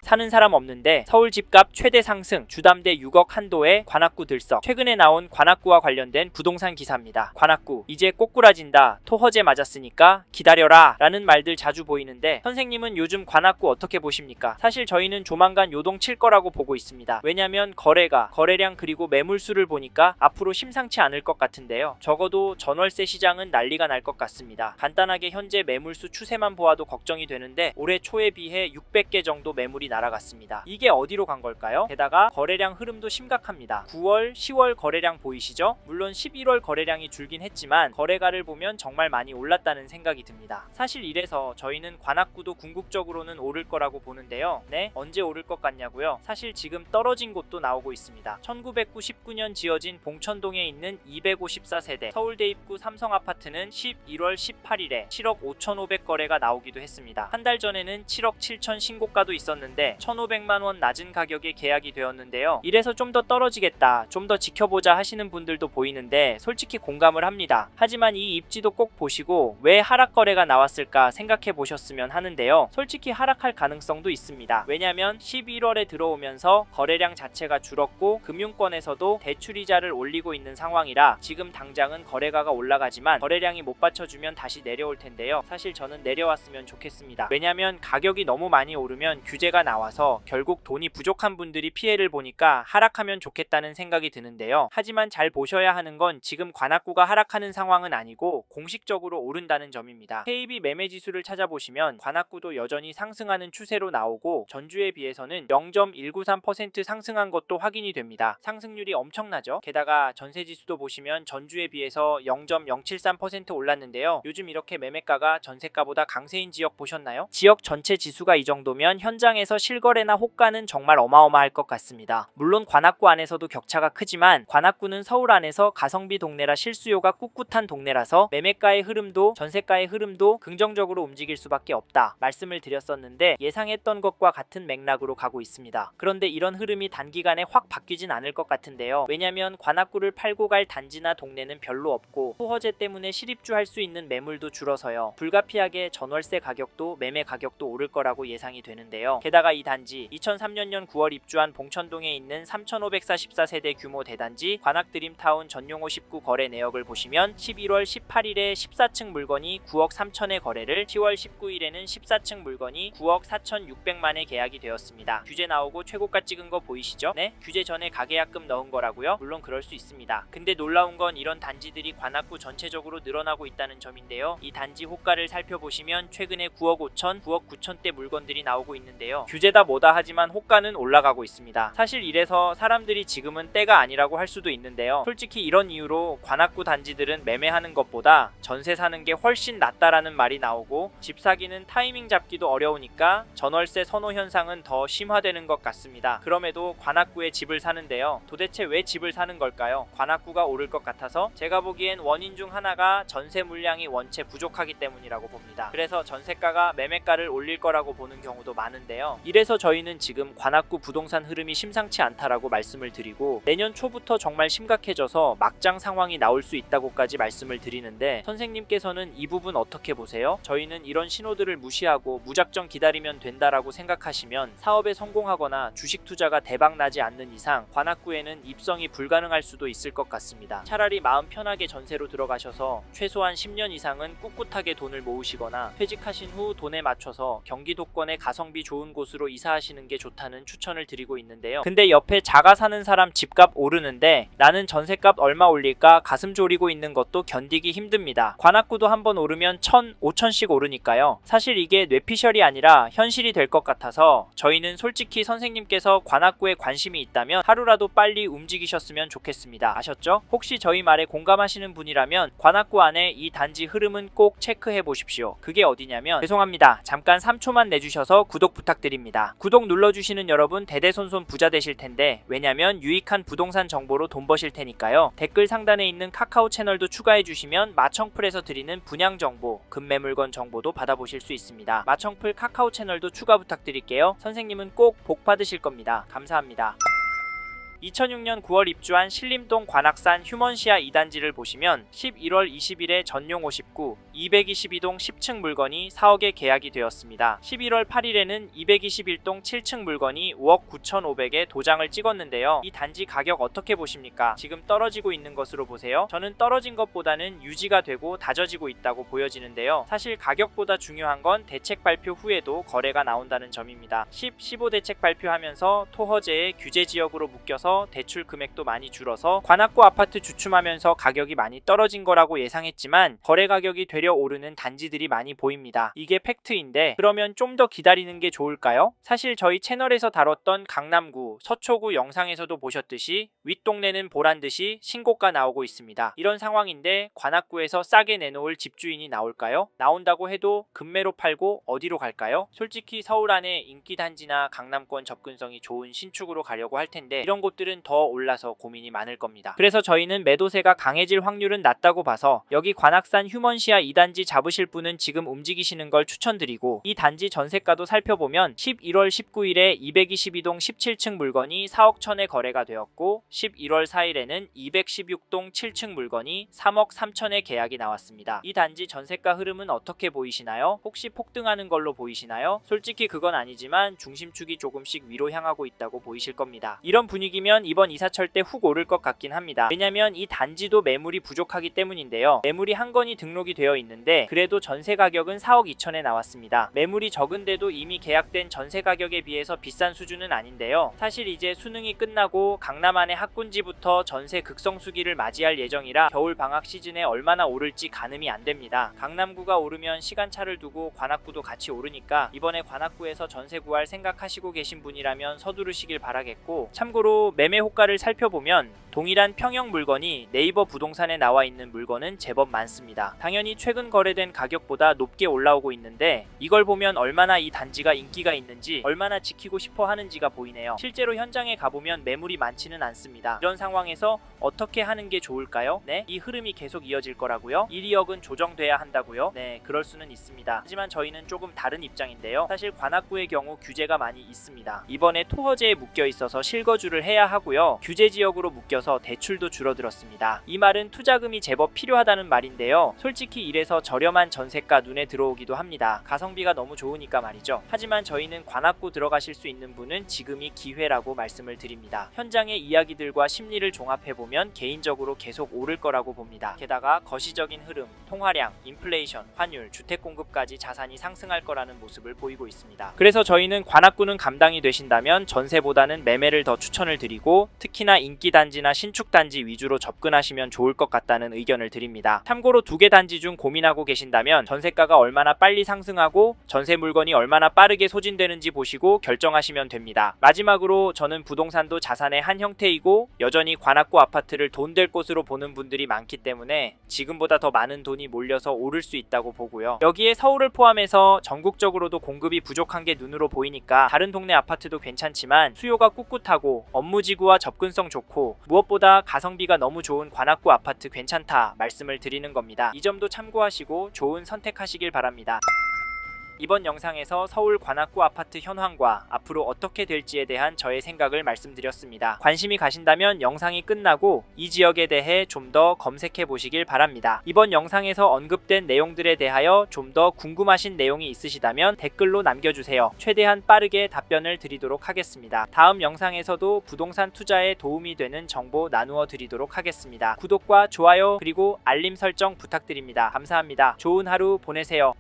사는 사람 없는데 서울 집값 최대 상승, 주담대 6억 한도에 관악구 들썩. 최근에 나온 관악구와 관련된 부동산 기사입니다. 관악구 이제 꼬꾸라진다, 토허제 맞았으니까 기다려라 라는 말들 자주 보이는데 선생님은 요즘 관악구 어떻게 보십니까? 사실 저희는 조만간 요동 칠 거라고 보고 있습니다. 왜냐면 거래량 그리고 매물수를 보니까 앞으로 심상치 않을 것 같은데요. 적어도 전월세 시장은 난리가 날 것 같습니다. 간단하게 현재 매물수 추세만 보아도 걱정이 되는데 올해 초에 비해 600개 정도 매물이 날아갔습니다. 이게 어디로 간 걸까요? 게다가 거래량 흐름도 심각합니다. 9월, 10월 거래량 보이시죠? 물론 11월 거래량이 줄긴 했지만 거래가를 보면 정말 많이 올랐다는 생각이 듭니다. 사실 이래서 저희는 관악구도 궁극적으로는 오를 거라고 보는데요. 네? 언제 오를 것 같냐고요? 사실 지금 떨어진 곳도 나오고 있습니다. 1999년 지어진 봉천동에 있는 254세대 서울대 입구 삼성아파트는 11월 18일에 7억 5,500 거래가 나오기도 했습니다. 한 달 전에는 7억 7천 신고가도 있었는데 1,500만원 낮은 가격에 계약이 되었는데요. 이래서 좀 더 떨어지겠다, 좀 더 지켜보자 하시는 분들도 보이는데 솔직히 공감을 합니다. 하지만 이 입지도 꼭 보시고 왜 하락 거래가 나왔을까 생각해 보셨으면 하는데요. 솔직히 하락할 가능성도 있습니다. 왜냐면 11월에 들어오면서 거래량 자체가 줄었고 금융권에서도 대출이자를 올리고 있는 상황이라 지금 당장은 거래가가 올라가지만 거래량이 못 받쳐주면 다시 내려올 텐데요. 사실 저는 내려왔으면 좋겠습니다. 왜냐면 가격이 너무 많이 오르면 규제가 나와서 결국 돈이 부족한 분들이 피해를 보니까 하락하면 좋겠다는 생각이 드는데요. 하지만 잘 보셔야 하는 건 지금 관악구가 하락하는 상황은 아니고 공식적으로 오른다는 점입니다. KB 매매지수를 찾아보시면 관악구도 여전히 상승하는 추세로 나오고 전주에 비해서는 0.193% 상승한 것도 확인이 됩니다. 상승률이 엄청나죠? 게다가 전세지수도 보시면 전주에 비해서 0.073% 올랐는데요. 요즘 이렇게 매매가가 전세가보다 강세인 지역 보셨나요? 지역 전체 지수가 이 정도면 현장에서 실거래나 호가는 정말 어마어마할 것 같습니다. 물론 관악구 안에서도 격차가 크지만 관악구는 서울 안에서 가성비 동네라 실수요가 꿋꿋한 동네라서 매매가의 흐름도 전세가의 흐름도 긍정적으로 움직일 수밖에 없다 말씀을 드렸었는데 예상했던 것과 같은 맥락으로 가고 있습니다. 그런데 이런 흐름이 단기간에 확 바뀌진 않을 것 같은데요. 왜냐면 관악구를 팔고 갈 단지나 동네는 별로 없고 토허제 때문에 실입주할 수 있는 매물도 줄어서요. 불가피하게 전월세 가격도 매매 가격도 오를 거라고 예상이 되는데요. 게다가 이 단지 2003년 9월 입주한 봉천동에 있는 3,544세대 규모 대단지 관악드림타운 전용호 19 거래 내역을 보시면 11월 18일에 14층 물건이 9억 3천에 거래를 10월 19일에는 14층 물건이 9억 4,600만에 계약이 되었습니다. 규제 나오고 최고가 찍은 거 보이시죠? 네? 규제 전에 가계약금 넣은 거라고요? 물론 그럴 수 있습니다. 근데 놀라운 건 이런 단지들이 관악구 전체적으로 늘어나고 있다는 점인데요. 이 단지 호가를 살펴보시면 최근에 9억 5천, 9억 9천대 물건들이 나오고 있는데요. 규제다 뭐다 하지만 호가는 올라가고 있습니다. 사실 이래서 사람들이 지금은 때가 아니라고 할 수도 있는데요. 솔직히 이런 이유로 관악구 단지들은 매매하는 것보다 전세 사는 게 훨씬 낫다라는 말이 나오고 집 사기는 타이밍 잡기도 어려우니까 전월세 선호 현상은 더 심화되는 것 같습니다. 그럼에도 관악구에 집을 사는데요. 도대체 왜 집을 사는 걸까요? 관악구가 오를 것 같아서 제가 보기엔 원인 중 하나가 전세 물량이 원체 부족하기 때문이라고 봅니다. 그래서 전세가가 매매가를 올릴 거라고 보는 경우도 많은데요. 이래서 저희는 지금 관악구 부동산 흐름이 심상치 않다라고 말씀을 드리고 내년 초부터 정말 심각해져서 막장 상황이 나올 수 있다고까지 말씀을 드리는데 선생님께서는 이 부분 어떻게 보세요? 저희는 이런 신호들을 무시하고 무작정 기다리면 된다라고 생각하시면 사업에 성공하거나 주식 투자가 대박 나지 않는 이상 관악구에는 입성이 불가능할 수도 있을 것 같습니다. 차라리 마음 편하게 전세로 들어가셔서 최소한 10년 이상은 꿋꿋하게 돈을 모으시거나 퇴직하신 후 돈에 맞춰서 경기도권의 가성비 좋은 곳으로 이사하시는 게 좋다는 추천을 드리고 있는데요. 근데 옆에 자가 사는 사람 집값 오르는데 나는 전세값 얼마 올릴까 가슴 졸이고 있는 것도 견디기 힘듭니다. 관악구도 한번 오르면 1,000, 5천씩 오르니까요. 사실 이게 뇌피셜이 아니라 현실이 될 것 같아서 저희는 솔직히 선생님께서 관악구에 관심이 있다면 하루라도 빨리 움직이셨으면 좋겠습니다. 아셨죠? 혹시 저희 말에 공감하시는 분이라면 관악구 안에 이 단지 흐름은 꼭 체크해 보십시오. 그게 어디냐면 죄송합니다. 잠깐 3초만 내주셔서 구독 부탁드립니다. 구독 눌러주시는 여러분 대대손손 부자 되실 텐데 왜냐면 유익한 부동산 정보로 돈 버실 테니까요. 댓글 상단에 있는 카카오 채널도 추가해 주시면 마청풀에서 드리는 분양 정보, 급매물건 정보도 받아보실 수 있습니다. 마청풀 카카오 채널도 추가 부탁드릴게요. 선생님은 꼭 복 받으실 겁니다. 감사합니다. 2006년 9월 입주한 신림동 관악산 휴먼시아 2단지를 보시면 11월 20일에 전용 59, 222동 10층 물건이 4억에 계약이 되었습니다. 11월 8일에는 221동 7층 물건이 5억 9,500에 도장을 찍었는데요. 이 단지 가격 어떻게 보십니까? 지금 떨어지고 있는 것으로 보세요. 저는 떨어진 것보다는 유지가 되고 다져지고 있다고 보여지는데요. 사실 가격보다 중요한 건 대책 발표 후에도 거래가 나온다는 점입니다. 15 대책 발표하면서 토허제의 규제 지역으로 묶여서 대출 금액도 많이 줄어서 관악구 아파트 주춤하면서 가격이 많이 떨어진 거라고 예상했지만 거래 가격이 되려 오르는 단지들이 많이 보입니다. 이게 팩트인데 그러면 좀 더 기다리는 게 좋을까요? 사실 저희 채널에서 다뤘던 강남구, 서초구 영상에서도 보셨듯이 윗동네는 보란듯이 신고가 나오고 있습니다. 이런 상황인데 관악구에서 싸게 내놓을 집주인이 나올까요? 나온다고 해도 급매로 팔고 어디로 갈까요? 솔직히 서울 안에 인기 단지나 강남권 접근성이 좋은 신축으로 가려고 할 텐데 이런 곳들은 더 올라서 고민이 많을 겁니다. 그래서 저희는 매도세가 강해질 확률은 낮다고 봐서 여기 관악산 휴먼시아 2단지 잡으실 분은 지금 움직이시는 걸 추천드리고 이 단지 전세가도 살펴보면 11월 19일에 222동 17층 물건이 4억 1천에 거래가 되었고 11월 4일에는 216동 7층 물건이 3억 3천에 계약이 나왔습니다. 이 단지 전세가 흐름은 어떻게 보이시나요? 혹시 폭등하는 걸로 보이시나요? 솔직히 그건 아니지만 중심축이 조금씩 위로 향하고 있다고 보이실 겁니다. 이런 분위기면 이번 이사철 때 훅 오를 것 같긴 합니다. 왜냐면 이 단지도 매물이 부족하기 때문인데요. 매물이 한 건이 등록이 되어 있는데 그래도 전세 가격은 4억 2천에 나왔습니다. 매물이 적은데도 이미 계약된 전세 가격에 비해서 비싼 수준은 아닌데요. 사실 이제 수능이 끝나고 강남 안의 학군지부터 전세 극성수기를 맞이할 예정이라 겨울 방학 시즌에 얼마나 오를지 가늠이 안 됩니다. 강남구가 오르면 시간차를 두고 관악구도 같이 오르니까 이번에 관악구에서 전세 구할 생각하시고 계신 분이라면 서두르시길 바라겠고, 참고로 매매 호가를 살펴보면 동일한 평형 물건이 네이버 부동산에 나와 있는 물건은 제법 많습니다. 당연히 최근 거래된 가격보다 높게 올라오고 있는데 이걸 보면 얼마나 이 단지가 인기가 있는지, 얼마나 지키고 싶어 하는지가 보이네요. 실제로 현장에 가보면 매물이 많지는 않습니다. 이런 상황에서 어떻게 하는 게 좋을까요? 네, 이 흐름이 계속 이어질 거라고요? 1,2억은 조정돼야 한다고요? 네, 그럴 수는 있습니다. 하지만 저희는 조금 다른 입장인데요. 사실 관악구의 경우 규제가 많이 있습니다. 이번에 토허제에 묶여 있어서 실거주를 해야 하고요. 규제 지역으로 묶여서 대출도 줄어들었습니다. 이 말은 투자금이 제법 필요하다는 말인데요. 솔직히 이래서 저렴한 전세가 눈에 들어오기도 합니다. 가성비가 너무 좋으니까 말이죠. 하지만 저희는 관악구 들어가실 수 있는 분은 지금이 기회라고 말씀을 드립니다. 현장의 이야기들과 심리를 종합해보면 개인적으로 계속 오를 거라고 봅니다. 게다가 거시적인 흐름, 통화량, 인플레이션, 환율, 주택 공급까지 자산이 상승할 거라는 모습을 보이고 있습니다. 그래서 저희는 관악구는 감당이 되신다면 전세보다는 매매를 더 추천을 드리고, 특히나 인기 단지나 신축 단지 위주로 접근하시면 좋을 것 같다는 의견을 드립니다. 참고로 두 개 단지 중 고민하고 계신다면 전세가가 얼마나 빨리 상승하고 전세 물건이 얼마나 빠르게 소진되는지 보시고 결정하시면 됩니다. 마지막으로 저는 부동산도 자산의 한 형태이고 여전히 관악구 아파트를 돈 될 곳으로 보는 분들이 많기 때문에 지금보다 더 많은 돈이 몰려서 오를 수 있다고 보고요. 여기에 서울을 포함해서 전국적으로도 공급이 부족한 게 눈으로 보이니까 다른 동네 아파트도 괜찮지만 수요가 꿋꿋하고 업무지구와 접근성 좋고 무엇보다 가성비가 너무 좋은 관악구 아파트 괜찮다 말씀을 드리는 겁니다. 이 점도 참고하시고 좋은 선택하시길 바랍니다. 이번 영상에서 서울 관악구 아파트 현황과 앞으로 어떻게 될지에 대한 저의 생각을 말씀드렸습니다. 관심이 가신다면 영상이 끝나고 이 지역에 대해 좀 더 검색해 보시길 바랍니다. 이번 영상에서 언급된 내용들에 대하여 좀 더 궁금하신 내용이 있으시다면 댓글로 남겨주세요. 최대한 빠르게 답변을 드리도록 하겠습니다. 다음 영상에서도 부동산 투자에 도움이 되는 정보 나누어 드리도록 하겠습니다. 구독과 좋아요 그리고 알림 설정 부탁드립니다. 감사합니다. 좋은 하루 보내세요.